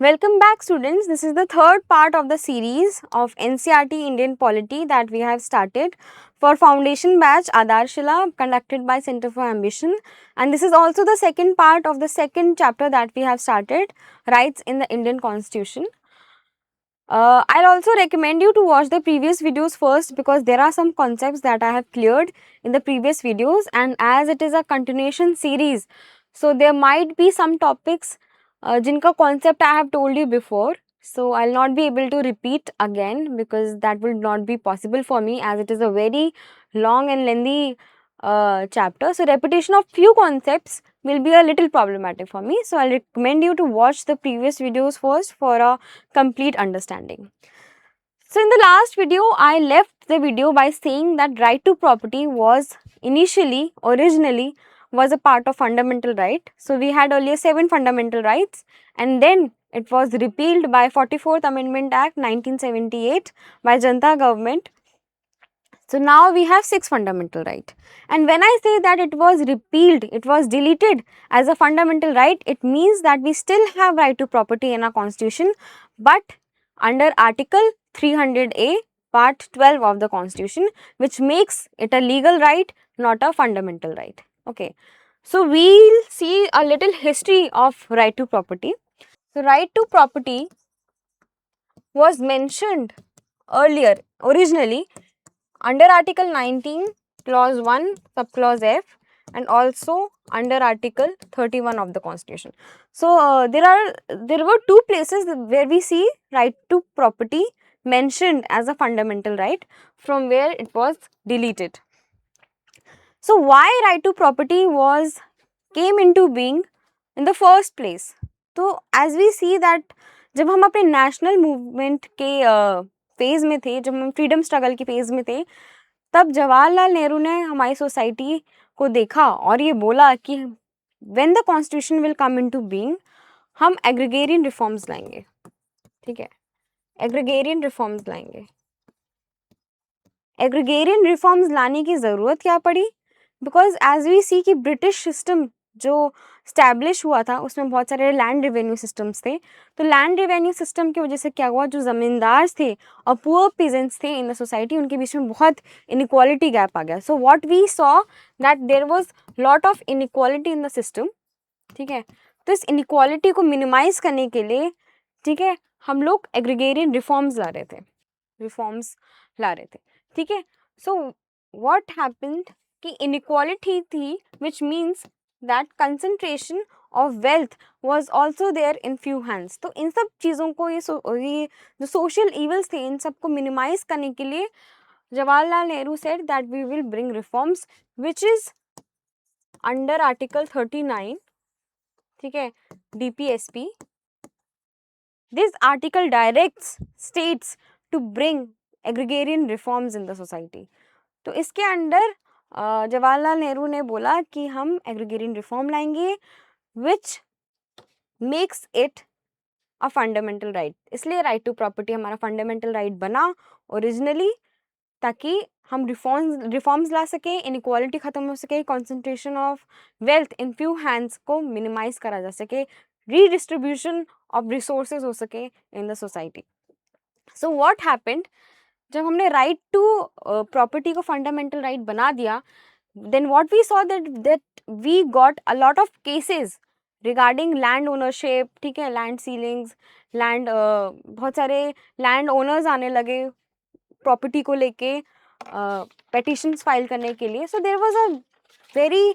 Welcome back, students. This is the third part of the series of NCERT Indian Polity that we have started for foundation batch Adarshila conducted by Center for Ambition, and this is also the second part of the second chapter that we have started, Rights in the Indian Constitution. I'll also recommend you to watch the previous videos first because there are some concepts that I have cleared in the previous videos, and as it is a continuation series, so there might be some topics jinka concept I have told you before. So I'll not be able to repeat again because that will not be possible for me as it is a very long and lengthy chapter. So repetition of few concepts will be a little problematic for me. So I'll recommend you to watch the previous videos first for a complete understanding. So in the last video, I left the video by saying that right to property was originally was a part of fundamental right. So we had earlier 7 fundamental rights, and then it was repealed by 44th Amendment Act 1978 by Janata government. So now we have 6 fundamental right. And when I say that it was repealed, it was deleted as a fundamental right, it means that we still have right to property in our constitution, but under article 300A part 12 of the constitution, which makes it a legal right, not a fundamental right. Okay. So we'll see a little history of right to property. So right to property was mentioned earlier, originally under Article 19, Clause 1, Subclause F, and also under Article 31 of the Constitution. So, there were two places where we see right to property mentioned as a fundamental right, from where it was deleted. So, why right to property came into being in the first place? So, as we see that जब हम अपने national movement के phase में थे, जब हम freedom struggle के phase में थे, तब जवाहरलाल नेहरू ने हमारी सोसाइटी को देखा और ये बोला कि when the constitution will come into being, हम एग्रीगेरियन रिफॉर्म्स लाएंगे. ठीक है, एग्रीगेरियन रिफॉर्म्स लाएंगे. एग्रीगेरियन रिफॉर्म्स लाने की ज़रूरत क्या पड़ी? बिकॉज एज वी सी कि ब्रिटिश सिस्टम जो स्टैब्लिश हुआ था उसमें बहुत सारे लैंड रेवेन्यू सिस्टम्स थे. तो लैंड रेवेन्यू सिस्टम की वजह से क्या हुआ, जो ज़मींदार थे और पुअर पीजेंट्स थे इन द सोसाइटी, उनके बीच में बहुत इनइक्वालिटी गैप आ गया. So what we saw that there was lot of inequality in the system. ठीक है, तो इस इनइक्वालिटी को मिनिमाइज करने के लिए, ठीक है, हम लोग एग्रीगेरियन रिफॉर्म्स ला रहे थे. ठीक है, सो व्हाट हैपेंड कि इनइक्वालिटी थी, which means that concentration of wealth was also there in few hands. तो इन सब चीज़ों को ये जो सोशल इवल्स थे, इन सबको मिनिमाइज करने के लिए Jawaharlal Nehru said that we will bring reforms which is under article 39. ठीक है, DPSP. This article directs states to bring agrarian reforms in the society. तो इसके अंडर जवाहरलाल नेहरू ने बोला कि हम एग्रीगेरियन रिफॉर्म लाएंगे which makes it a fundamental right. इसलिए राइट टू प्रॉपर्टी हमारा फंडामेंटल राइट बना ओरिजिनली, ताकि हम रिफॉर्म्स ला सके, इनइक्वालिटी खत्म हो सके, concentration of wealth in few hands को मिनिमाइज करा जा सके, रीडिस्ट्रीब्यूशन ऑफ रिसोर्सेज हो सके in the society. So what happened, जब हमने राइट टू प्रॉपर्टी को फंडामेंटल राइट बना दिया, then what we saw that we got a lot of cases regarding land ownership. ठीक है, लैंड सीलिंग्स, लैंड बहुत सारे लैंड ओनर्स आने लगे प्रॉपर्टी को लेके पेटिशंस फाइल करने के लिए. So there was a very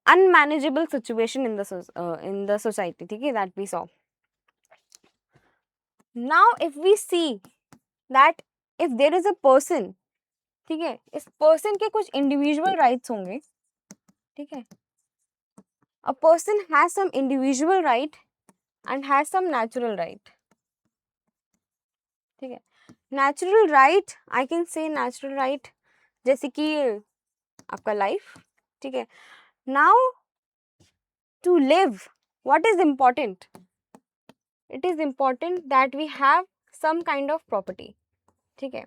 unmanageable situation in the society. ठीक है, that we saw. Now if we see that if there is a person, ठीक है, इस पर्सन के कुछ इंडिविजुअल राइट्स होंगे. ठीक है, a person has some individual right and has some natural right. ठीक है, natural right, I can say natural right जैसे कि आपका लाइफ. ठीक है, now to live what is important, it is important that we have some kind of property. ठीक है,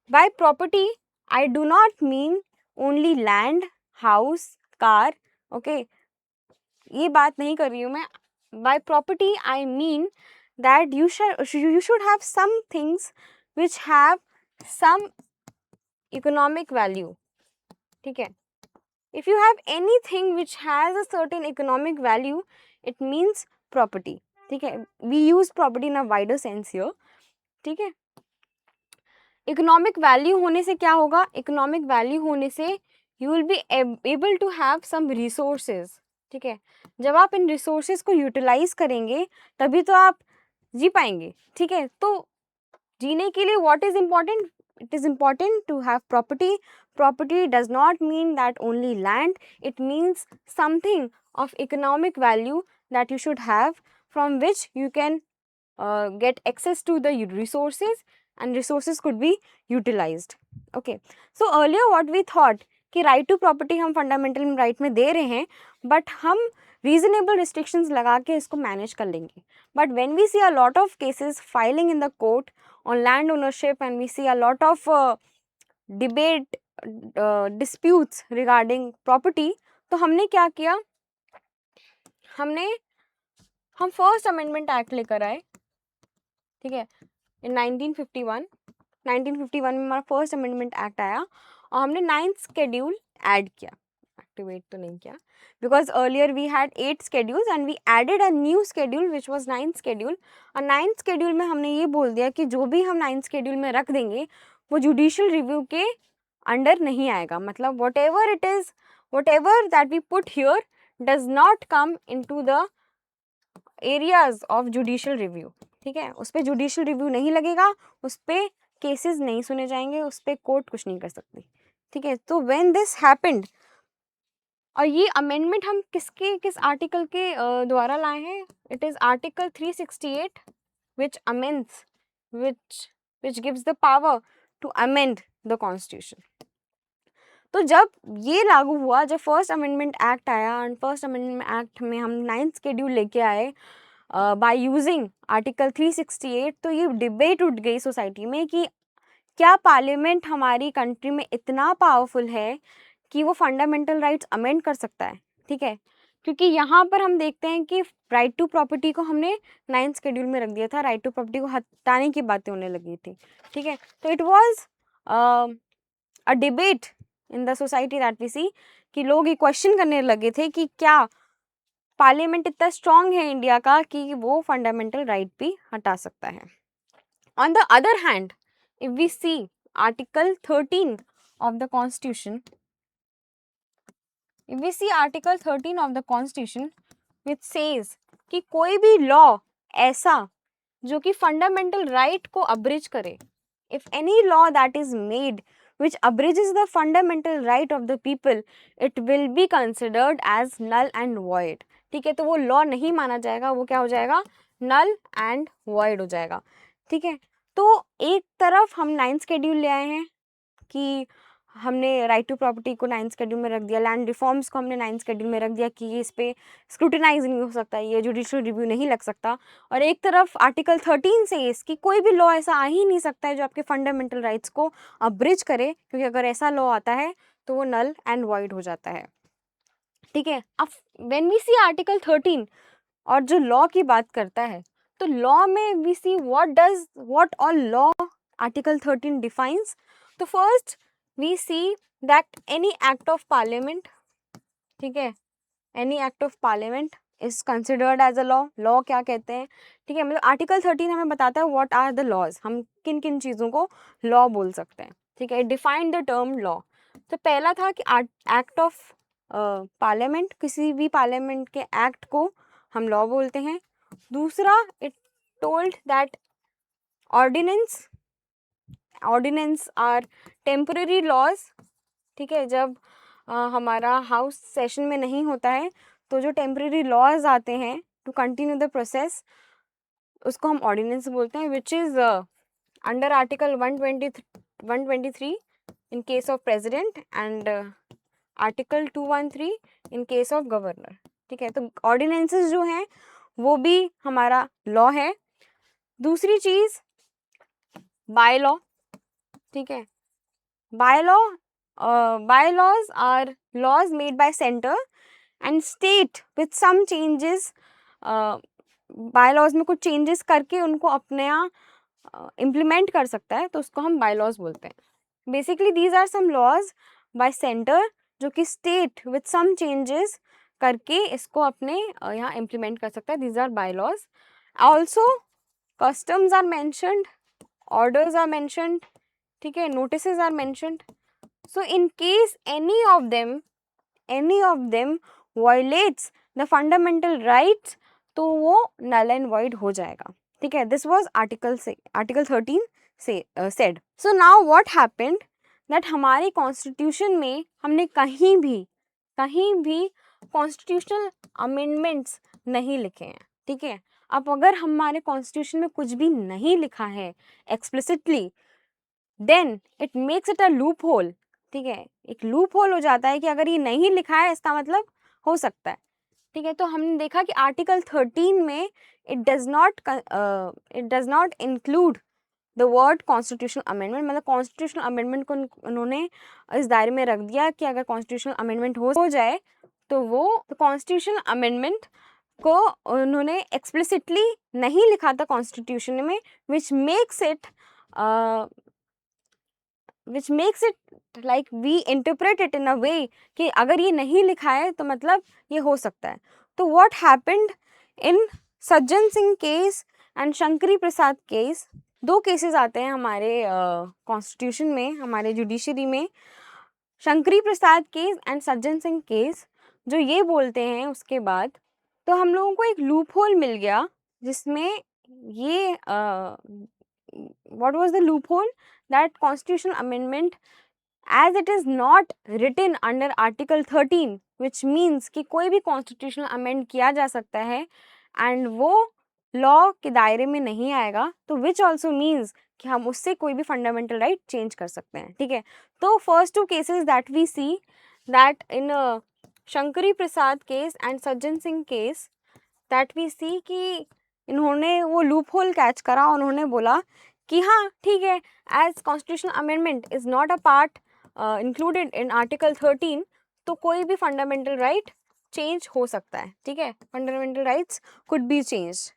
by property I do not mean only land, house, car. okay, ये बात नहीं कर रही हूँ मैं. by property I mean that you should have some things which have some economic value. ठीक है, if you have anything which has a certain economic value, it means property. ठीक है, we use property in a wider sense here. ठीक है, economic value होने से क्या होगा, इकोनॉमिक वैल्यू होने से you will be able to have some resources. ठीक है, जब आप इन रिसोर्सेज को यूटिलाइज करेंगे तभी तो आप जी पाएंगे. ठीक है, तो जीने के लिए what is important, it is important to have property. Property does not mean that only land, it means something of economic value that you should have, from which you can get access to the resources, and resources could be utilized. Okay, so earlier what we thought कि right to property हम fundamental right में दे रहे हैं, but हम reasonable restrictions लगा के इसको manage कर लेंगे. But when we see a lot of cases filing in the court on land ownership, and we see a lot of debate, disputes regarding property, तो हमने क्या किया, हम फर्स्ट अमेंडमेंट एक्ट लेकर आए. ठीक है, इन 1951 में हमारा फर्स्ट अमेंडमेंट एक्ट आया और हमने 9th शेड्यूल ऐड किया. एक्टिवेट तो नहीं किया, because earlier we had 8 schedules and we added a new schedule which was 9th schedule. और 9th शेड्यूल में हमने ये बोल दिया कि जो भी हम 9th शेड्यूल में रख देंगे वो जुडिशियल रिव्यू के अंडर नहीं आएगा. मतलब whatever that we put here does not come into the areas of judicial review. ठीक है, उस पर जुडिशियल रिव्यू नहीं लगेगा, उस पर केसेस नहीं सुने जाएंगे, उस पर कोर्ट कुछ नहीं कर सकती. ठीक है, तो व्हेन दिस हैपेंड, और ये अमेंडमेंट हम किस आर्टिकल के द्वारा लाए हैं, it is article 368 which amends which gives the power to amend the constitution. तो जब ये लागू हुआ, जब फर्स्ट अमेंडमेंट एक्ट आया, एंड फर्स्ट अमेंडमेंट एक्ट में हम 9th शेड्यूल लेके आए बाय यूजिंग आर्टिकल 368, तो ये डिबेट उठ गई सोसाइटी में कि क्या पार्लियामेंट हमारी कंट्री में इतना पावरफुल है कि वो फंडामेंटल राइट्स अमेंड कर सकता है. ठीक है, क्योंकि यहाँ पर हम देखते हैं कि राइट टू प्रॉपर्टी को हमने 9th शेड्यूल में रख दिया था, राइट टू प्रॉपर्टी को हटाने की बातें होने लगी थी. ठीक है, तो it was a debate in the society that we see, कि लोग ये क्वेश्चन करने लगे थे कि क्या पार्लियामेंट इतना स्ट्रांग है इंडिया का कि वो फंडामेंटल राइट भी हटा सकता है. On the other hand, if we see article 13 of the constitution, if we see article 13 of the constitution which says कि कोई भी लॉ ऐसा जो कि फंडामेंटल राइट को अब्रिज करे, if any law that is made which abridges the fundamental right of the people, it will be considered as null and void. ठीक है, तो वो लॉ नहीं माना जाएगा, वो क्या हो जाएगा, नल एंड वॉइड हो जाएगा. ठीक है, तो एक तरफ हम 9th शेड्यूल ले आए हैं कि हमने राइट टू प्रॉपर्टी को 9th शेड्यूल में रख दिया, लैंड रिफॉर्म्स को हमने 9th शेड्यूल में रख दिया कि ये इस पर स्क्रूटिनाइज नहीं हो सकता, ये जुडिशियल रिव्यू नहीं लग सकता. और एक तरफ आर्टिकल 13 से इसकी कोई भी लॉ ऐसा आ ही नहीं सकता है जो आपके फंडामेंटल राइट्स को अब्रिज करे, क्योंकि अगर ऐसा लॉ आता है तो वो नल एंड वॉइड हो जाता है. ठीक है, अब व्हेन वी सी आर्टिकल 13 और जो लॉ की बात करता है, तो लॉ में we see what all law article 13 defines. तो first we see that any act of parliament, ठीक है, any act of parliament is considered as a law. law क्या कहते हैं, ठीक है, मतलब आर्टिकल 13 हमें बताता है what are the laws, हम किन किन चीज़ों को law बोल सकते हैं. ठीक है, define the term law. तो पहला था कि एक्ट ऑफ पार्लियामेंट, किसी भी पार्लियामेंट के एक्ट को हम लॉ बोलते हैं. दूसरा, it told that ordinance are temporary laws. ठीक है, जब हमारा हाउस सेशन में नहीं होता है तो जो टेम्पररी लॉज आते हैं टू कंटिन्यू द प्रोसेस, उसको हम ऑर्डिनेंस बोलते हैं, which is under article 123 in case of president and article 213 in case of governor. ठीक है, तो ऑर्डिनेंसेस जो हैं वो भी हमारा लॉ है. दूसरी चीज़, बाय लॉ. ठीक है, bylaws are laws made by center and state with some changes bylaws में कुछ चेंजेस करके उनको अपने यहाँ इम्प्लीमेंट कर सकता है, तो उसको हम बायलॉज बोलते हैं। Basically these are some laws by centre जो कि स्टेट विथ सम चेंजेस करके इसको अपने यहाँ इम्प्लीमेंट कर सकता है। These are bylaws. Also customs are mentioned, orders are mentioned, ठीक है, notices are mentioned. So in case any of them violates the fundamental rights, तो वो null and void हो जाएगा, ठीक है। This was article 13 said. So now what happened that हमारे constitution में हमने कहीं भी कॉन्स्टिट्यूशनल अमेंडमेंट्स नहीं लिखे हैं, ठीक है। अब अगर हमारे कॉन्स्टिट्यूशन में कुछ भी नहीं लिखा है explicitly, then it makes it a loophole, ठीक है। एक लूप होल हो जाता है कि अगर ये नहीं लिखा है इसका मतलब हो सकता है, ठीक है। तो हमने देखा कि आर्टिकल 13 में it does not include the word constitutional amendment, मतलब कॉन्स्टिट्यूशनल अमेंडमेंट को उन्होंने इस दायरे में रख दिया कि अगर कॉन्स्टिट्यूशनल अमेंडमेंट हो जाए तो वो कॉन्स्टिट्यूशनल अमेंडमेंट को उन्होंने एक्सप्लिसिटली नहीं लिखा था कॉन्स्टिट्यूशन में, which makes it like we interpret it in a way कि अगर ये नहीं लिखा है तो मतलब ये हो सकता है। तो what happened in Sajjan Singh case and Shankari Prasad case, दो केसेस आते हैं हमारे कॉन्स्टिट्यूशन में, हमारे जुडिशरी में, शंकरी प्रसाद case and Sajjan Singh case, जो ये बोलते हैं उसके बाद तो हम लोगों को एक लूप होल मिल गया जिसमें ये what was the loophole, that constitutional amendment as it is not written under article 13, which means कि कोई भी constitutional amend किया जा सकता है and वो law के दायरे में नहीं आएगा, तो which also means कि हम उससे कोई भी fundamental right change कर सकते हैं, ठीक है। तो first two cases that we see that in Shankari Prasad case and Sajjan Singh case, that we see कि इन्होंने वो लूप होल कैच करा, उन्होंने बोला कि हाँ ठीक है, as constitutional amendment is not a part included in article 13, तो कोई भी फंडामेंटल राइट चेंज हो सकता है, ठीक है, fundamental rights could be change.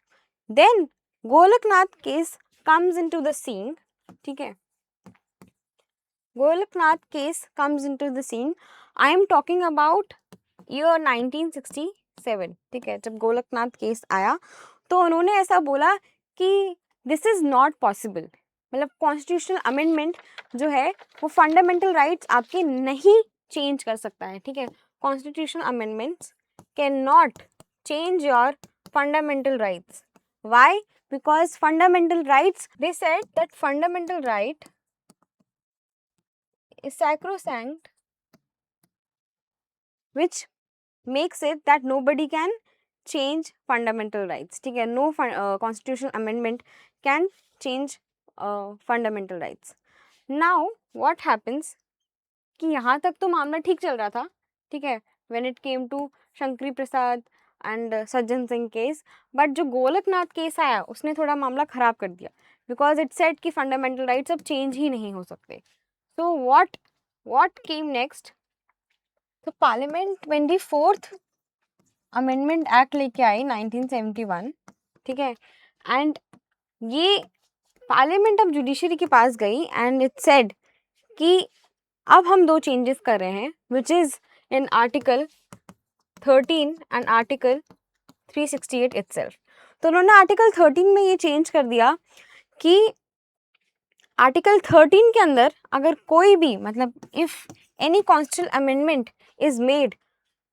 Then Golaknath case comes into the scene, ठीक है, Golaknath case comes into the scene. I am talking about year 1967, ठीक है, जब गोलकनाथ केस आया तो उन्होंने ऐसा बोला कि दिस इज नॉट पॉसिबल, मतलब कॉन्स्टिट्यूशनल अमेंडमेंट जो है वो फंडामेंटल राइट्स आपके नहीं चेंज कर सकता है, ठीक है। Constitutional amendments can not change your fundamental rights. Why? Because fundamental rights, they said that fundamental right is sacrosanct, which makes it that nobody can change fundamental rights, ठीक है। no constitutional amendment can change fundamental rights. Now what happens कि यहाँ तक तो मामला ठीक चल रहा था, ठीक है, when it came to Shankari Prasad and Sajjan Singh case, but जो गोलकनाथ केस आया उसने थोड़ा मामला खराब कर दिया, बिकॉज इट सेड कि फंडामेंटल राइट्स अब चेंज ही नहीं हो सकते। सो व्हाट केम नेक्स्ट, तो पार्लियामेंट 24th अमेंडमेंट एक्ट लेके आई 1971, ठीक है, एंड ये पार्लियामेंट अब जुडिशरी के पास गई एंड इट सेड कि अब हम दो चेंजेस कर रहे हैं, which is in article 13 and article 368 itself. तो उन्होंने आर्टिकल 13 में ये चेंज कर दिया कि आर्टिकल 13 के अंदर अगर कोई भी, मतलब if any constitutional amendment is made,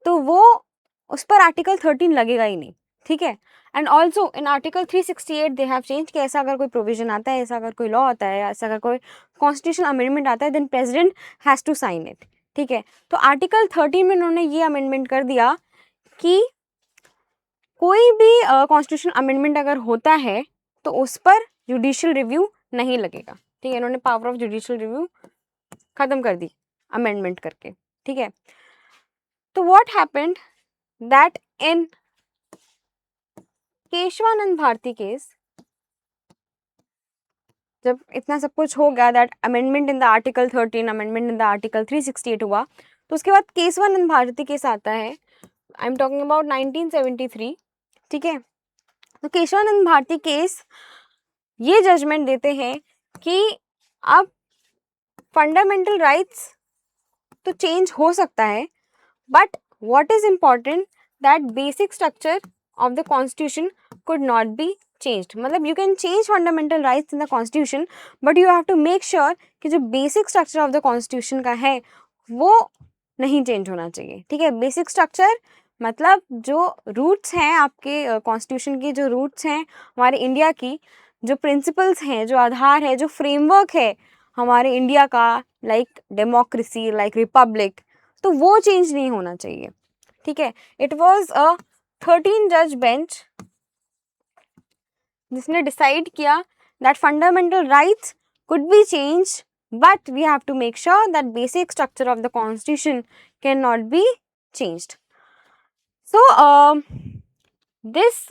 तो वो उस पर आर्टिकल 13 लगेगा ही नहीं, ठीक है। And also in article 368 they have change कि ऐसा अगर कोई प्रोविजन आता है, ऐसा अगर कोई लॉ आता है, ऐसा अगर कोई कॉन्स्टिट्यूशनल अमेंडमेंट आता है, then president has to sign it, ठीक है। तो आर्टिकल 13 में उन्होंने ये अमेंडमेंट कर दिया कि कोई भी कॉन्स्टिट्यूशनल अमेंडमेंट अगर होता है तो उस पर जुडिशियल रिव्यू नहीं लगेगा, ठीक है। इन्होंने पावर ऑफ जुडिशियल रिव्यू खत्म कर दी अमेंडमेंट करके, ठीक है। तो what happened that in Kesavananda Bharati case, जब इतना सब कुछ हो गया, that amendment in the article 13, amendment in the article 368 हुआ, तो उसके बाद केशवानंद भारती केस आता है। आई एम टॉकिंग अबाउट 1973, ठीक है। तो केशवानंद भारती केस ये जजमेंट देते हैं कि अब फंडामेंटल राइट्स तो चेंज हो सकता है, but what is important that basic structure of the constitution could not be changed. मतलब you can change fundamental rights in the constitution, but you have to make sure कि जो basic structure of the constitution का है वो नहीं change होना चाहिए. ठीक है, बेसिक स्ट्रक्चर मतलब जो रूट्स हैं आपके कॉन्स्टिट्यूशन की, जो रूट्स हैं हमारे इंडिया की, जो प्रिंसिपल्स हैं, जो आधार है, जो फ्रेमवर्क है हमारे इंडिया का, लाइक डेमोक्रेसी, लाइक रिपब्लिक, तो वो चेंज नहीं होना चाहिए. ठीक है, इट वॉज अ 13 जज बेंच जिसने डिसाइड किया that fundamental rights could be change, but we have to make sure that basic structure of the constitution can not be changed. So this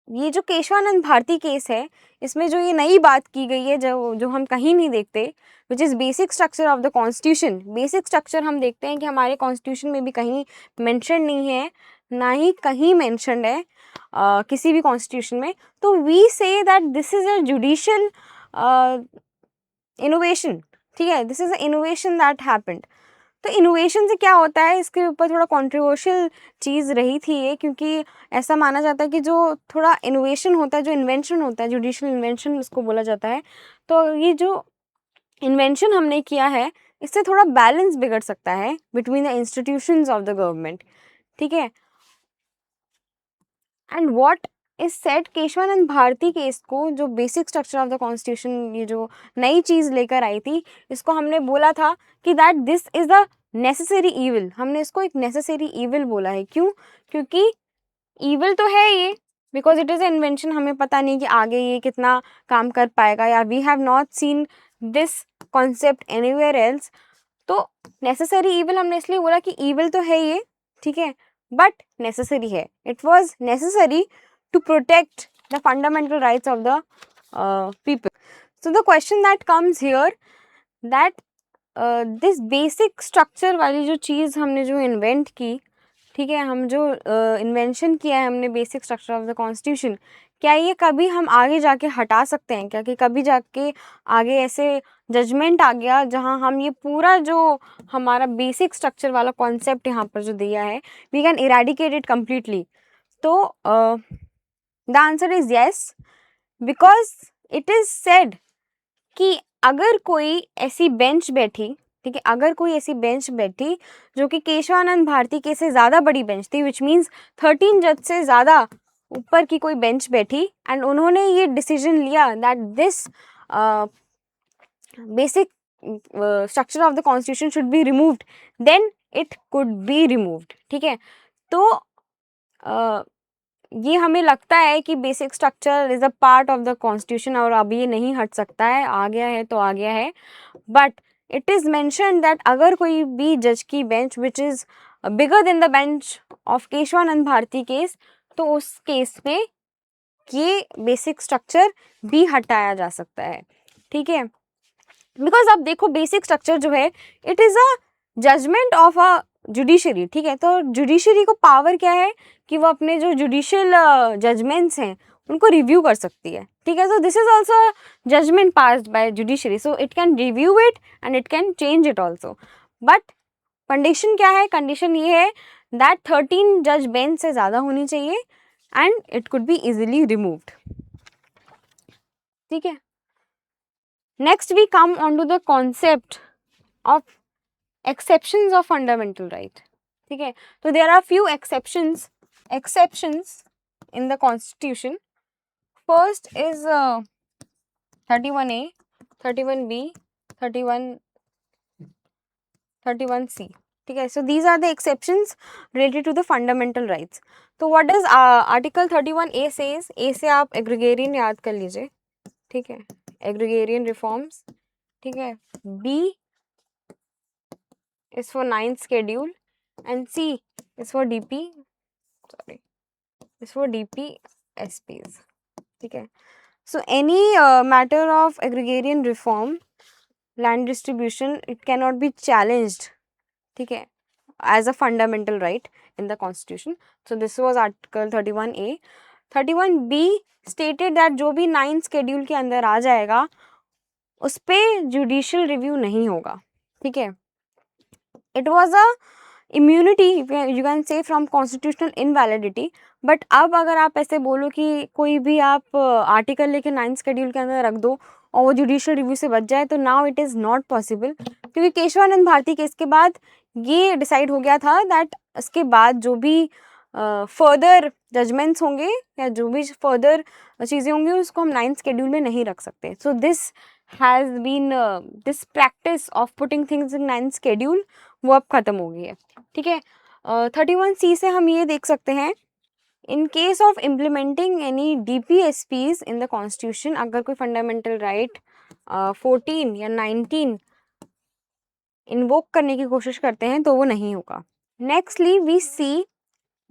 ये जो केशवानंद भारती केस है, इसमें जो ये नई बात की गई है, जो हम कहीं नहीं देखते, which is basic structure of the constitution. Basic structure हम देखते हैं कि हमारे कॉन्स्टिट्यूशन में भी कहीं मेंशन नहीं है, ना ही कहीं मेंशनड है किसी भी कॉन्स्टिट्यूशन में. तो we say that this is a judicial innovation. ठीक है, this is a innovation that happened. तो इनोवेशन से क्या होता है, इसके ऊपर थोड़ा कंट्रोवर्शियल चीज़ रही थी ये, क्योंकि ऐसा माना जाता है कि जो थोड़ा इनोवेशन होता है, जो इन्वेंशन होता है, जुडिशियल इन्वेंशन इसको बोला जाता है, तो ये जो इन्वेंशन हमने किया है इससे थोड़ा बैलेंस बिगड़ सकता है between the institutions of the government. ठीक है, and what is set, Kesavananda Bharati case को, जो basic structure of the constitution, ये जो नई चीज़ लेकर आई थी, इसको हमने बोला था कि that this is the necessary evil. हमने इसको एक नेसेसरी ईविल बोला है. क्यों? क्योंकि ईविल तो है ये, because it is a invention. हमें पता नहीं कि आगे ये कितना काम कर पाएगा, या we have not seen this concept anywhere else. तो नेसेसरी ईविल हमने इसलिए बोला कि ईविल तो है ये, ठीक है, बट नेसेसरी है. It was necessary to protect the fundamental rights of the people. So the question that comes here that this basic structure वाली जो चीज़ हमने जो इन्वेंट की, ठीक है, हम जो इन्वेंशन किया है हमने basic structure of the constitution, क्या ये कभी हम आगे जाके हटा सकते हैं क्या? कि कभी जाके आगे ऐसे जजमेंट आ गया जहां हम ये पूरा जो हमारा बेसिक स्ट्रक्चर वाला कॉन्सेप्ट यहाँ पर जो दिया है, we can eradicate it completely. तो the answer is yes, because it is said कि अगर कोई ऐसी बेंच बैठी, ठीक है, अगर कोई ऐसी बेंच बैठी जो कि केशवानंद भारती के से ज़्यादा बड़ी बेंच थी, विच मीन्स 13 जज से ज़्यादा ऊपर की कोई बेंच बैठी, एंड उन्होंने ये डिसीजन लिया that this basic structure of the constitution should be removed, then it could be removed. ठीक है, तो ये हमें लगता है कि basic structure is a part of the constitution और अब ये नहीं हट सकता है, आ गया है तो आ गया है. But it is mention that अगर कोई भी जज की bench which is bigger than the bench of Kesavananda Bharati case, तो उस केस में ये बेसिक स्ट्रक्चर भी हटाया जा सकता है. ठीक है, बिकॉज अब देखो बेसिक स्ट्रक्चर जो है it is a judgment of a judiciary. ठीक है, तो जुडिशरी को पावर क्या है कि वो अपने जो जुडिशियल जजमेंट्स हैं उनको रिव्यू कर सकती है. ठीक है, तो this is also judgment passed by judiciary, so it can review it and it can change it also. But condition क्या है? कंडीशन ये है दैट 13 जज बेंच से ज़्यादा होनी चाहिए and it could be easily removed. ठीक है, next we come on to the concept of exceptions of fundamental right. ठीक है, तो there are few exceptions in the constitution. First is 31A, 31B, 31C. ठीक है, so these are the exceptions related to the fundamental rights. तो what does article 31A says? A से आप agrarian याद कर लीजिए. ठीक है, एग्रीगेरियन रिफॉर्म्स. ठीक है, B is for 9th schedule and C is for DPSPs. ठीक है, so any matter of agrarian reform, land distribution, it cannot be challenged. ठीक है, as a fundamental right in the constitution. So this was article 31A. 31B stated that जो भी 9th schedule के अंदर आ जाएगा उस पे judicial review नहीं होगा, ठीक है. It was a immunity you can say from constitutional invalidity. But अब अगर आप ऐसे बोलो कि कोई भी आप आर्टिकल लेके 9th शेड्यूल के अंदर रख दो और वो जुडिशियल रिव्यू से बच जाए, तो now it is not possible, क्योंकि केशवानंद भारती केस के बाद ये डिसाइड हो गया था दैट इसके बाद जो भी फर्दर जजमेंट्स होंगे या जो भी फर्दर चीज़ें होंगी उसको हम 9th शेड्यूल में नहीं रख सकते. So this has been this practice of putting things in 9th schedule वो अब ख़त्म हो गई है, ठीक है. 31C से हम ये देख सकते हैं, इन case of implementing any DPSPs in the constitution, अगर कोई फंडामेंटल राइट 14 या 19 इन्वोक करने की कोशिश करते हैं तो वो नहीं होगा. Nextly we see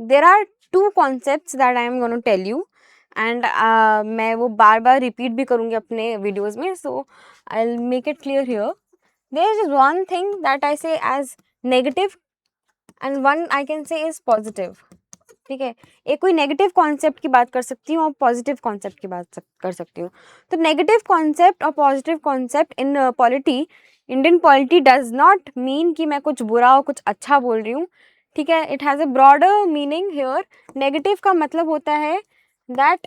there are 2 concepts that I am gonna tell you, and मैं वो बार बार रिपीट भी करूँगी अपने वीडियोज़ में, so I will make it clear here. There is one thing that I say as negative and one I can say is positive, ठीक है. एक कोई नेगेटिव कॉन्सेप्ट की बात कर सकती हूँ और पॉजिटिव कॉन्सेप्ट की बात कर सकती हूँ. तो नेगेटिव कॉन्सेप्ट और positive concept in polity, Indian polity does not mean कि मैं कुछ बुरा और कुछ अच्छा बोल रही हूँ, ठीक है. It has a broader meaning here. Negative का मतलब होता है दैट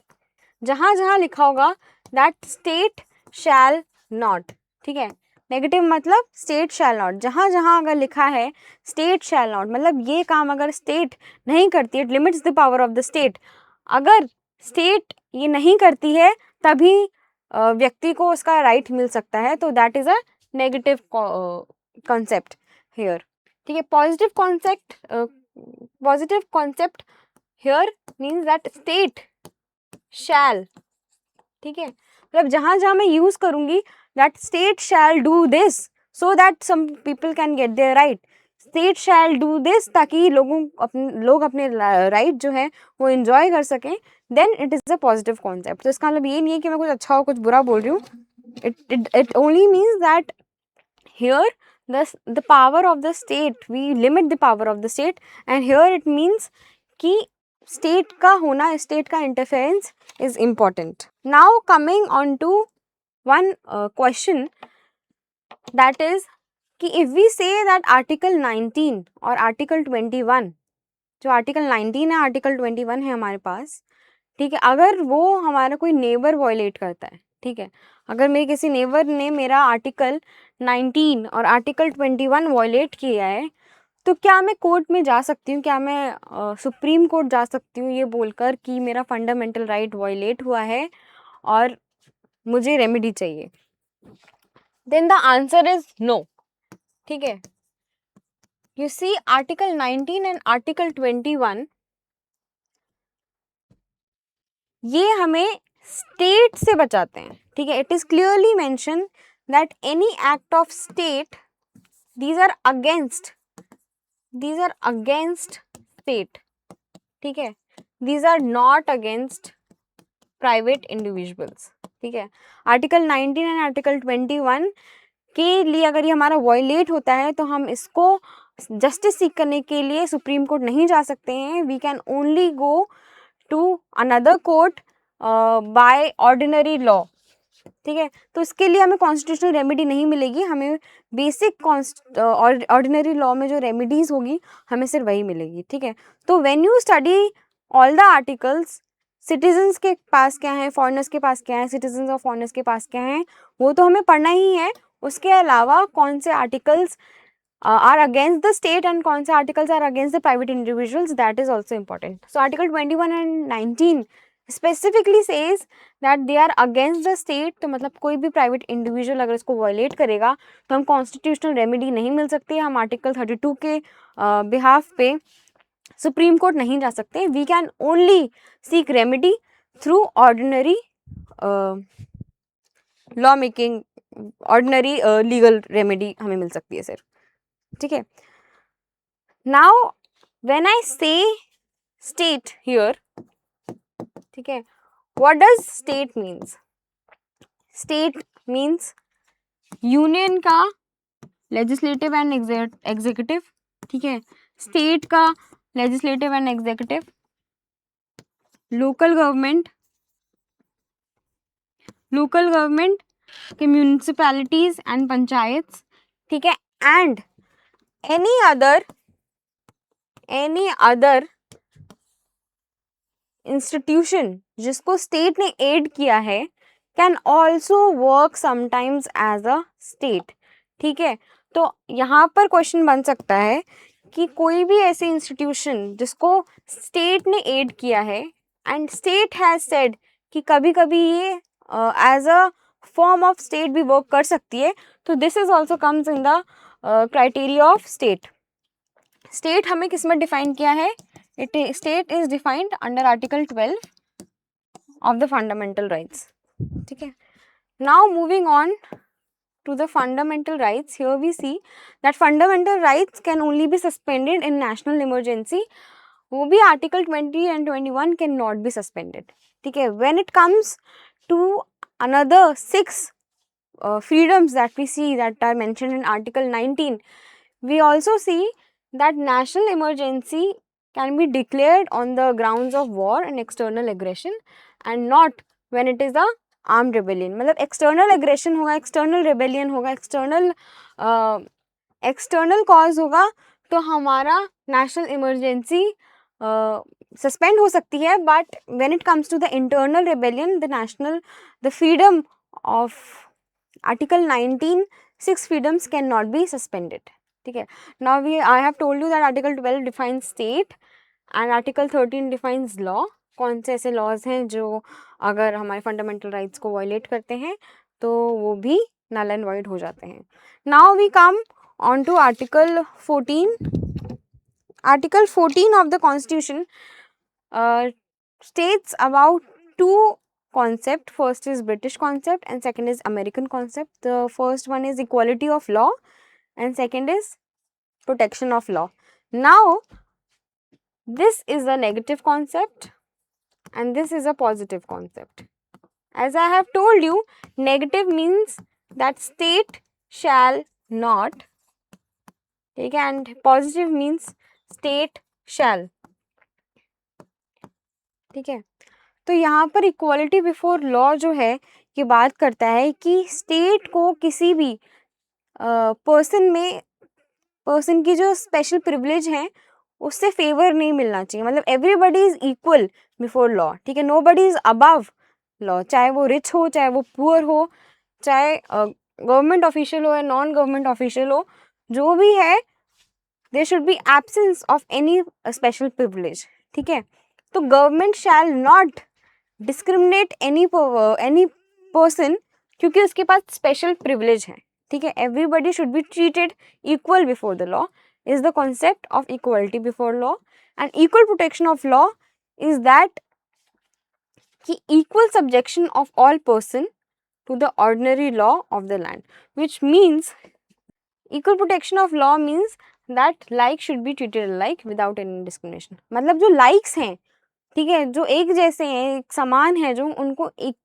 जहाँ जहाँ लिखा होगा दैट स्टेट शैल नॉट, ठीक है. नेगेटिव मतलब स्टेट शैल नॉट, जहाँ जहाँ अगर लिखा है स्टेट शैल नॉट, मतलब ये काम अगर स्टेट नहीं करती, it limits the power of the state. अगर स्टेट ये नहीं करती है तभी व्यक्ति को उसका राइट मिल सकता है, तो that is a negative concept here, ठीक है. Positive concept here means that state shall, ठीक है. मतलब जहाँ जहाँ मैं यूज़ करूँगी that state shall do this so that some people can get their right, state shall do this ताकि लोग अपने राइट जो है वो enjoy कर सकें, then it is a positive concept. तो इसका मतलब ये नहीं है कि मैं कुछ अच्छा और कुछ बुरा बोल रही हूँ. It only means that here the power of the state, we limit the power of the state, and here it means कि state का होना, state का interference is important. Now coming on to one question, that is कि if we say that article 19 और article 21, जो article 19 है article 21 है हमारे पास, ठीक है, अगर वो हमारा कोई नेबर वायलेट करता है, ठीक है, अगर मेरे किसी नेबर ने मेरा आर्टिकल 19 और आर्टिकल 21 वायलेट किया है, तो क्या मैं कोर्ट में जा सकती हूँ, क्या मैं सुप्रीम कोर्ट जा सकती हूँ ये बोलकर कि मेरा फंडामेंटल राइट वायलेट हुआ है और मुझे रेमेडी चाहिए? Then the answer is no, ठीक है. You see article 19 and article 21 ये हमें स्टेट से बचाते हैं, ठीक है. It is clearly mention that any act of state, these are against state, ठीक है. These are not against private individuals, ठीक है. आर्टिकल 19 एंड आर्टिकल 21 के लिए अगर ये हमारा वायलेट होता है तो हम इसको जस्टिस सीख करने के लिए सुप्रीम कोर्ट नहीं जा सकते हैं. We can only go to another court by ordinary law, ठीक है. तो इसके लिए हमें कॉन्स्टिट्यूशनल रेमेडी नहीं मिलेगी, हमें बेसिक ऑर्डिनरी लॉ में जो रेमेडीज होगी हमें सिर्फ वही मिलेगी, ठीक है. तो when you study all the articles, citizens के पास क्या है, फॉरेनर्स के पास क्या है, सिटीजन्स और फॉरेनर्स के पास क्या है, वो तो हमें पढ़ना ही है. उसके अलावा कौन से articles are against the state and कौन से articles are against the private individuals, that is also important. So article 21 and 19 specifically says that they are against the state. तो मतलब कोई भी प्राइवेट इंडिविजुअल अगर इसको वायलेट करेगा तो हम कॉन्स्टिट्यूशनल रेमेडी नहीं मिल सकती, हम आर्टिकल 32 के बिहाफ पे सुप्रीम कोर्ट नहीं जा सकते. We can only seek remedy through ordinary law making, ordinary legal remedy हमें मिल सकती है सिर्फ, ठीक है. नाउ व्हेन आई से स्टेट हियर, ठीक है, what does state means? State means union का लेजिस्लेटिव एंड एग्जीक्यूटिव, ठीक है. स्टेट का legislative and executive, local government के म्यूनिसिपैलिटीज एंड पंचायत, ठीक है, एंड एनी अदर इंस्टीट्यूशन जिसको स्टेट ने एड किया है can also work sometimes as a state, ठीक है। तो यहाँ पर क्वेश्चन बन सकता है कि कोई भी ऐसे इंस्टीट्यूशन जिसको स्टेट ने एड किया है एंड स्टेट हैज सेड कि कभी कभी ये as a form of state भी वर्क कर सकती है, तो this is also comes in the criteria of state. State हमें किस में डिफाइन किया है? State is defined under article 12 of the fundamental rights, ठीक है। Now moving on to the fundamental rights, here we see that fundamental rights can only be suspended in national emergency, वो भी article 20 and 21 cannot be suspended, ठीक है। When it comes to another 6 freedoms that we see that are mentioned in article 19, we also see that national emergency can be declared on the grounds of war and external aggression and not when it is a armed rebellion। मतलब external aggression होगा, external rebellion होगा, external cause होगा तो हमारा national emergency suspend हो सकती है, but when it comes to the internal rebellion, the freedom of article 19, 6 freedoms cannot be suspended, ठीक है। Now I have told you that article 12 defines state and article 13 defines law। कौन से ऐसे laws हैं जो अगर हमारे फंडामेंटल राइट्स को वायलेट करते हैं तो वो भी नल एंड वॉइड हो जाते हैं। Now we come on to article 14। Article 14 of the constitution states about two concept. First is British concept and second is American concept. The first one is equality of law and second is protection of law. Now this is a negative concept and this is a positive concept. As I have told you, negative means that state shall not, ठीक है, and positive means state shall, ठीक है। तो यहाँ पर equality before law जो है ये बात करता है कि स्टेट को किसी भी पर्सन की जो स्पेशल प्रिविलेज है उससे फेवर नहीं मिलना चाहिए। मतलब everybody is equal before law, ठीक है, नोबडी इज अबव लॉ, चाहे वो रिच हो, चाहे वो पुअर हो, चाहे गवर्नमेंट ऑफिशियल हो या नॉन गवर्नमेंट ऑफिशियल हो, जो भी है there should be absence of any special privilege, ठीक है। तो government shall not discriminate any person क्योंकि उसके पास स्पेशल प्रिविलेज है, ठीक है। Everybody should be treated equal before the law is the concept of equality before law, and equal protection of law is that ki equal subjection of all person to the ordinary law of the land, which means equal protection of law means that like should be treated alike without any discrimination। मतलब जो likes हैं, ठीक है, जो एक जैसे हैं, एक समान है, जो उनको एक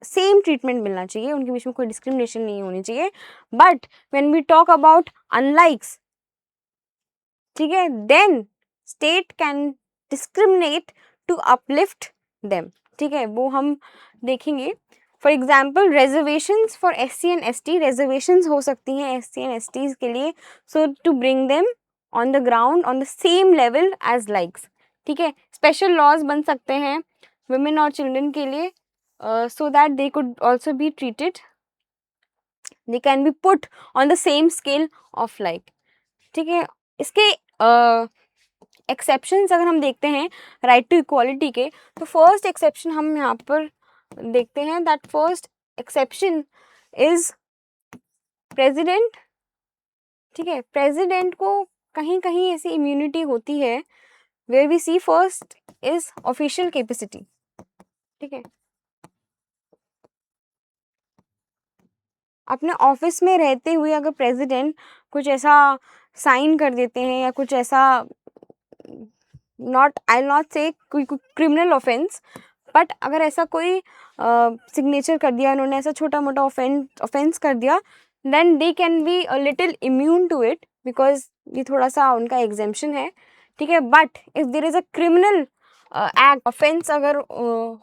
सेम ट्रीटमेंट मिलना चाहिए, उनके बीच में कोई डिस्क्रिमिनेशन नहीं होनी चाहिए। But when we talk about unlikes, ठीक है, then state can discriminate to uplift them, ठीक है, वो हम देखेंगे। For example reservations for SC and ST, reservations हो सकती हैं SC एंड STs के लिए, so to bring them on the ground on the same level as likes, ठीक है। स्पेशल लॉज बन सकते हैं वुमेन और चिल्ड्रन के लिए, so that they could also be treated, they can B put on the same scale of like, ठीक है। इसके एक्सेप्शंस अगर हम देखते हैं राइट टू इक्वालिटी के, तो फर्स्ट एक्सेप्शन हम यहाँ पर देखते हैं, that first exception is president, ठीक है। प्रेसिडेंट को कहीं कहीं ऐसी इम्यूनिटी होती है where we see first is official capacity, ठीक है। अपने ऑफिस में रहते हुए अगर प्रेसिडेंट कुछ ऐसा साइन कर देते हैं या कुछ ऐसा, नॉट आई विल नॉट से कोई क्रिमिनल ऑफेंस, बट अगर ऐसा कोई सिग्नेचर कर दिया उन्होंने, ऐसा छोटा मोटा ऑफेंस कर दिया, then they can be a little immune to it because ये थोड़ा सा उनका एग्जेम्पशन है, ठीक है। But if there is a criminal act offence अगर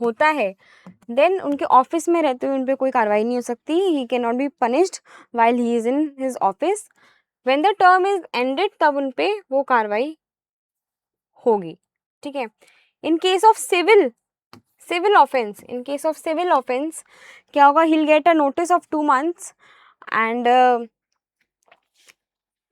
होता है, देन उनके ऑफिस में रहते हुए उन पर कोई कार्रवाई नहीं हो सकती, he can not be punished while he is in his office. When the term is ended तब उन पे वो कार्रवाई होगी, ठीक है। In case of civil offence, in case of civil offence क्या होगा, he will get a notice of 2 months and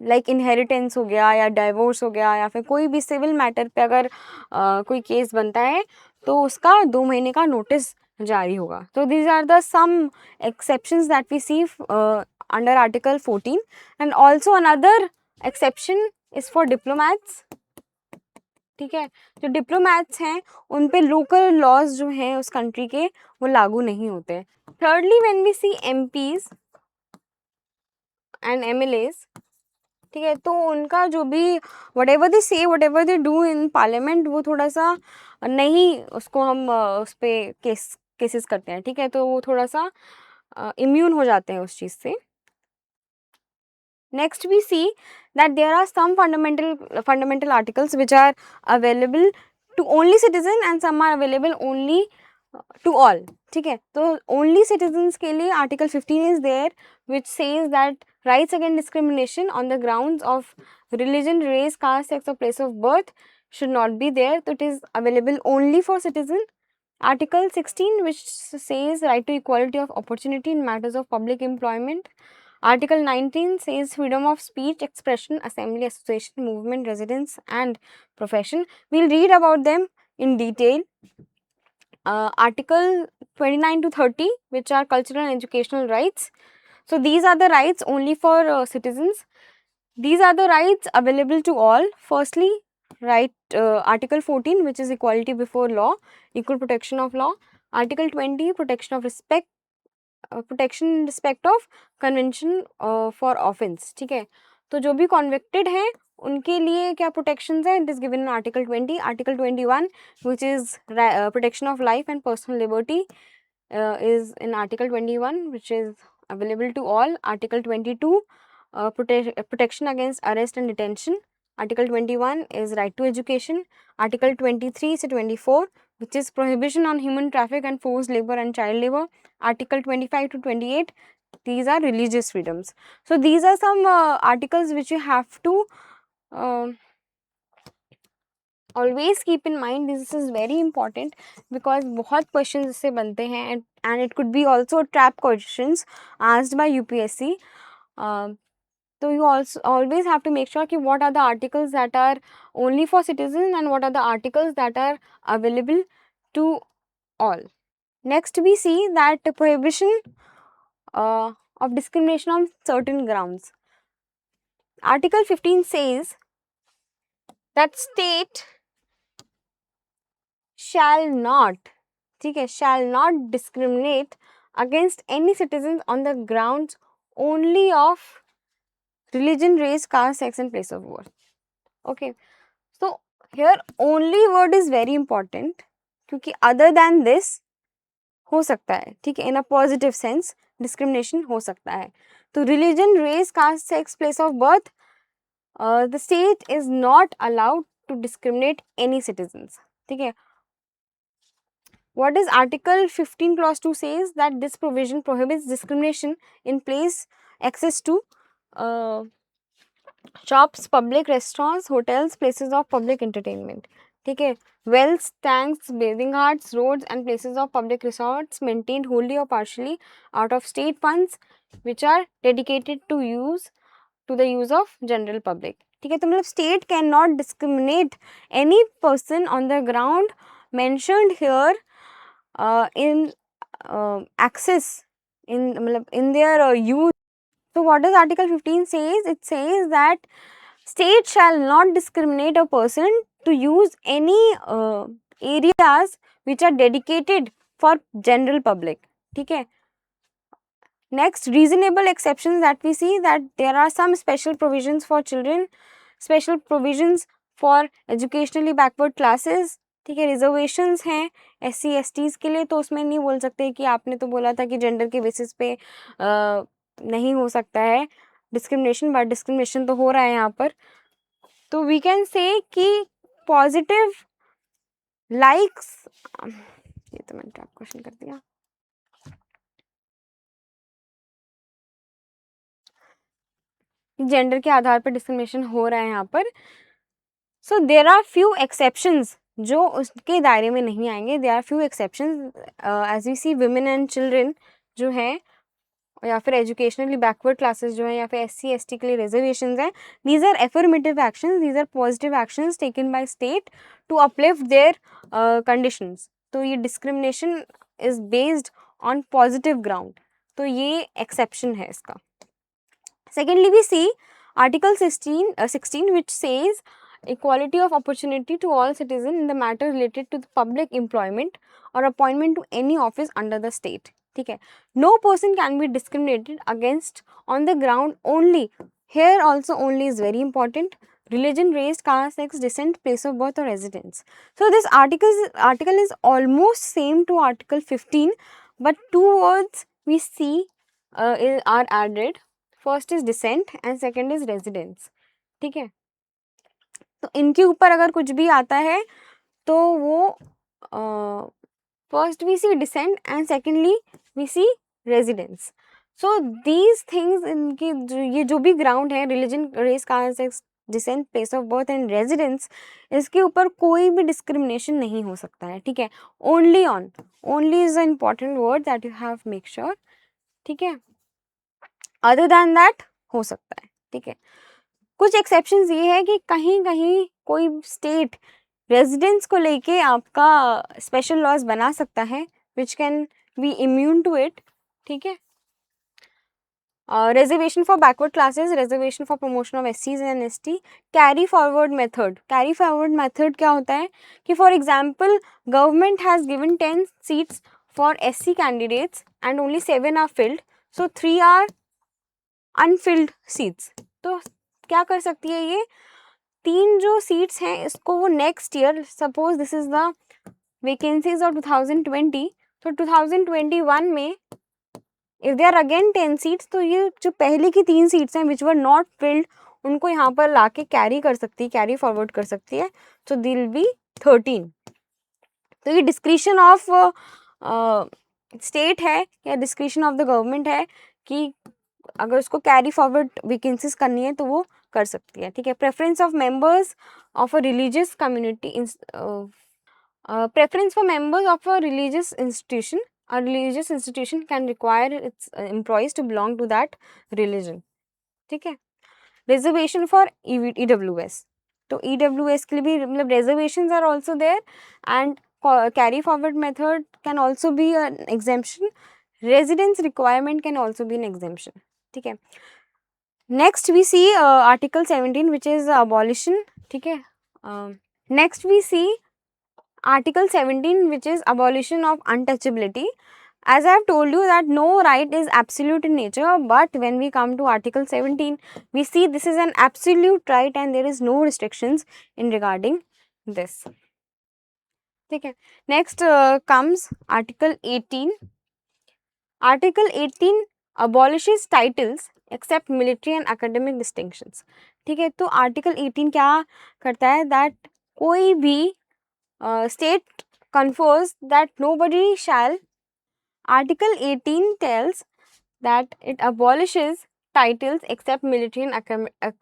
like inheritance हो गया या डाइवोर्स हो गया या फिर कोई भी सिविल मैटर पे अगर कोई केस बनता है तो उसका 2 महीने का नोटिस जारी होगा। तो these are the some exceptions that we see under article 14 and also another exception is for diplomats, ठीक है। जो डिप्लोमैट्स हैं उन पे लोकल लॉज जो हैं उस कंट्री के वो लागू नहीं होते। Thirdly when we see MPs and MLAs, ठीक है, तो उनका जो भी वट एवर दे से what ever they do in parliament वो थोड़ा सा नहीं, उसको हम उस पर केसेस करते हैं, ठीक है। तो वो थोड़ा सा इम्यून हो जाते हैं उस चीज़ से। Next, we see that there are some fundamental articles which are available to only citizen and some are available only to all, ठीक है। तो only citizens के लिए article 15 is there which says that rights against discrimination on the grounds of religion, race, caste, sex or place of birth should not be there. So it is available only for citizen. Article 16 which says right to equality of opportunity in matters of public employment. Article 19 says freedom of speech, expression, assembly, association, movement, residence and profession. We'll read about them in detail. Article 29 to 30 which are cultural and educational rights. So these are the rights only for citizens. These are the rights available to all. Firstly, right, Article 14 which is equality before law, equal protection of law. Article 20 protection of respect, protection in respect of convention for offence, ठीक है। तो जो भी convicted हैं उनके लिए क्या protections हैं, it is given in article 20। Article 21 which is protection of life and personal liberty is in article 21 which is available to all. Article 22 protection against arrest and detention. Article 21 is right to education. Article 23 to 24 which is prohibition on human traffic and forced labor and child labor. Article 25 to 28, these are religious freedoms. So these are some articles which you have to always keep in mind. This is very important because बहुत questions इससे बनते हैं and it could be also trap questions asked by UPSC. So you also always have to make sure कि what are the articles that are only for citizens and what are the articles that are available to all. Next we see that prohibition of discrimination on certain grounds. Article 15 says that state shall not, ठीक है, shall not discriminate against any citizens on the grounds only of religion, race, caste, sex and place of birth. Okay, so here only word is very important क्योंकि other than this हो सकता है, ठीक है, in a positive sense discrimination हो सकता है। तो religion, race, caste, sex, place of birth, the state is not allowed to discriminate any citizens, ठीक है। What is Article 15 clause 2 says that this provision prohibits discrimination in place access to shops, public restaurants, hotels, places of public entertainment, ठीक है। wells, tanks, bathing huts, roads and places of public resorts maintained wholly or partially out of state funds which are dedicated to the use of general public, ठीक है। तो मतलब state cannot discriminate any person on the ground mentioned here in access in मतलब in their use. So what does Article 15 says? It says that state shall not discriminate a person to use any areas which are dedicated for general public, ठीक है। Next, reasonable exceptions that we see that there are some special provisions for children, special provisions for educationally backward classes, ठीक है। Reservations हैं SC STs के लिए, तो उसमें नहीं बोल सकते कि आपने तो बोला था कि जेंडर के बेसिस पे नहीं हो सकता है डिस्क्रिमिनेशन, बट डिस्क्रिमिनेशन तो हो रहा है यहाँ पर। तो वी कैन से कि पॉजिटिव लाइक्स, ये तो मैंने ट्रैप क्वेश्चन कर दिया। जेंडर के आधार पर डिस्क्रिमिनेशन हो रहा है यहाँ पर। So there are few exceptions जो उसके दायरे में नहीं आएंगे। There are few exceptions as we see women and children जो हैं, या फिर एजुकेशनली बैकवर्ड क्लासेस जो हैं, या फिर SC ST के लिए रिजर्वेशंस हैं। These are affirmative actions, these are positive actions taken by state to uplift their conditions. तो ये discrimination is based on positive ground, तो ये एक्सेप्शन है इसका। Secondly, we see Article 16 which says equality of opportunity to all citizens in the matter related to the public employment or appointment to any office under the state. ठीक है, no person can be discriminated against on the ground only. Here also only is very important. Religion, race, caste, sex, descent, place of birth or residence. So this article is almost same to Article 15, but two words we see are added. First is descent and second is residence. ठीक है, तो इनके ऊपर अगर कुछ भी आता है तो वो first we see descent and secondly we see residence. So these things, इनकी ये जो भी ग्राउंड है, religion, race, caste, sex, descent, place of birth and residence, इसके ऊपर कोई भी डिस्क्रिमिनेशन नहीं हो सकता है। ठीक है, only on, only is the important word that you have make sure. ठीक है, अदर दैन दैट हो सकता है। ठीक है, कुछ एक्सेप्शंस ये है कि कहीं कहीं कोई स्टेट रेजिडेंस को लेके आपका स्पेशल लॉज बना सकता है which can be immune to it. ठीक है, reservation for backward classes, reservation for promotion of SCs and ST, carry forward method. Carry forward method क्या होता है कि for example government has given 10 seats for SC candidates and only 7 are filled, so 3 are unfilled seats. तो क्या कर सकती है ये 3 जो सीट्स हैं इसको वो next year, suppose this is the vacancies of 2020, तो 2021 में if they are again 10 seats, तो ये जो पहले की 3 सीट्स हैं विच वर नॉट फिल्ड, उनको यहाँ पर लाके कैरी कर सकती है, कैरी फॉरवर्ड कर सकती है, तो दिल विल बी 13। तो ये डिस्क्रिशन ऑफ स्टेट है या डिस्क्रिशन ऑफ द गवर्नमेंट है कि अगर उसको कैरी फॉरवर्ड वैकेंसीज करनी है तो वो कर सकती है। ठीक है, preference of members of a religious community, preference for members of a religious institution, a religious institution can require its employees to belong to that religion. ठीक है, रिजर्वेशन फॉर EWS, तो EWS के लिए भी मतलब reservations are also there and carry forward method can also be an exemption, residence requirement can also be an exemption. ठीक है, next we see article 17 which is abolition. ठीक है, next we see Article 17 which is abolition of untouchability. As I have told you that no right is absolute in nature, but when we come to Article 17 we see this is an absolute right and there is no restrictions in regarding this. ठीक है, next comes Article 18. Article 18 abolishes titles except military and academic distinctions. ठीक है, तो Article 18 क्या करता है that कोई भी state confers that nobody shall. Article 18 tells that it abolishes titles except military and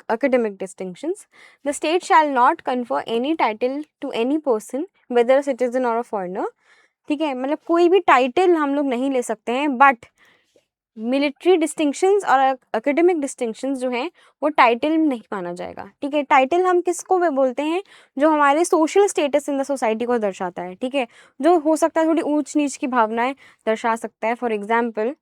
academic distinctions. The state shall not confer any title to any person whether a citizen or a foreigner. ठीक है, मतलब कोई भी title हम लोग नहीं ले सकते हैं, बट मिलिट्री डिस्टिंक्शंस और एकेडमिक डिस्टिंक्शंस जो हैं वो टाइटल नहीं माना जाएगा। ठीक है, टाइटल हम किसको बोलते हैं, जो हमारे social status in the society को दर्शाता है। ठीक है, जो हो सकता है थोड़ी ऊंच नीच की भावनाएं दर्शा सकता है, फॉर एग्जाम्पल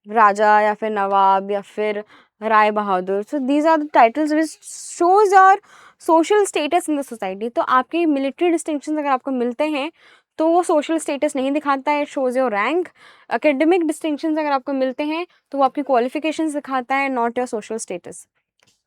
राजा या फिर नवाब या फिर राय बहादुर। So these are the titles which shows your social status in the society. तो आपके मिलिट्री डिस्टिंक्शंस अगर आपको मिलते हैं तो वो सोशल स्टेटस नहीं दिखाता है, shows your rank. Academic distinctions अगर आपको मिलते हैं तो वो आपकी क्वालिफिकेशंस दिखाता है, नॉट योर सोशल स्टेटस।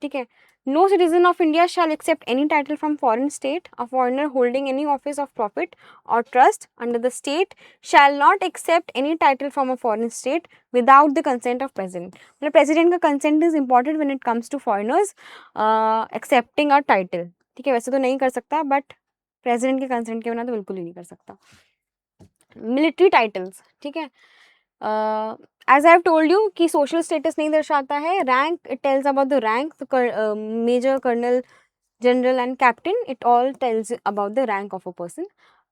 ठीक है, No citizen of India shall accept any title from foreign state. A foreigner holding any office of profit or trust under the state shall not accept any title from a foreign state without the consent of president. मतलब president का consent is important when it comes to foreigners accepting a title. ठीक है, वैसे तो नहीं कर सकता, but president के consent के बिना तो बिल्कुल ही नहीं कर सकता. Military titles, ठीक है. As I have told you कि social status नहीं दर्शाता है. Rank, it tells about the rank, the major, colonel, general and captain. It all tells about the rank of a person.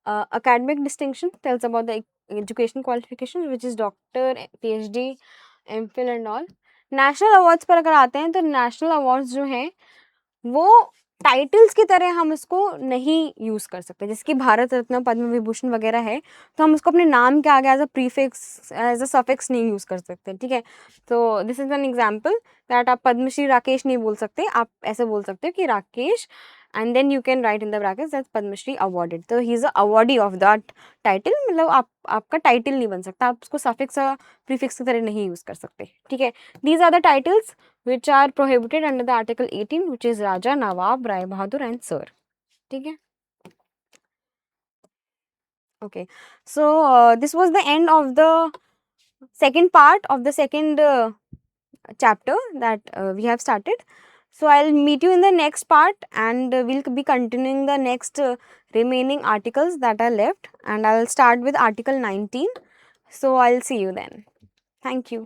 Academic distinction tells about the education qualifications, which is doctor, PhD, MPhil and all. National awards पर अगर आते हैं तो national awards जो हैं वो titles की तरह हम इसको नहीं यूज़ कर सकते. जैसे कि भारत रत्न, पद्म विभूषण वगैरह है, तो हम उसको अपने नाम के आगे as a prefix, as a suffix नहीं यूज़ कर सकते. ठीक है, तो this is an example that आप पद्मश्री राकेश नहीं बोल सकते, आप ऐसे बोल सकते हो कि Rakesh and then you can write in the brackets that Padma Shri awarded. तो he is a awardee of that title. मतलब आपका टाइटल नहीं बन सकता, आप उसको सफिक्स प्रीफिक्स की तरह नहीं यूज़ कर सकते. ठीक है, these are the titles which are prohibited under the Article 18, which is Raja, Nawab, Rai Bahadur and Sir. ठीक है. Okay, so this was the end of the second part of the second chapter that we have started. So I'll meet you in the next part, and we'll be continuing the next remaining articles that are left, and I'll start with Article 19. So I'll see you then. Thank you.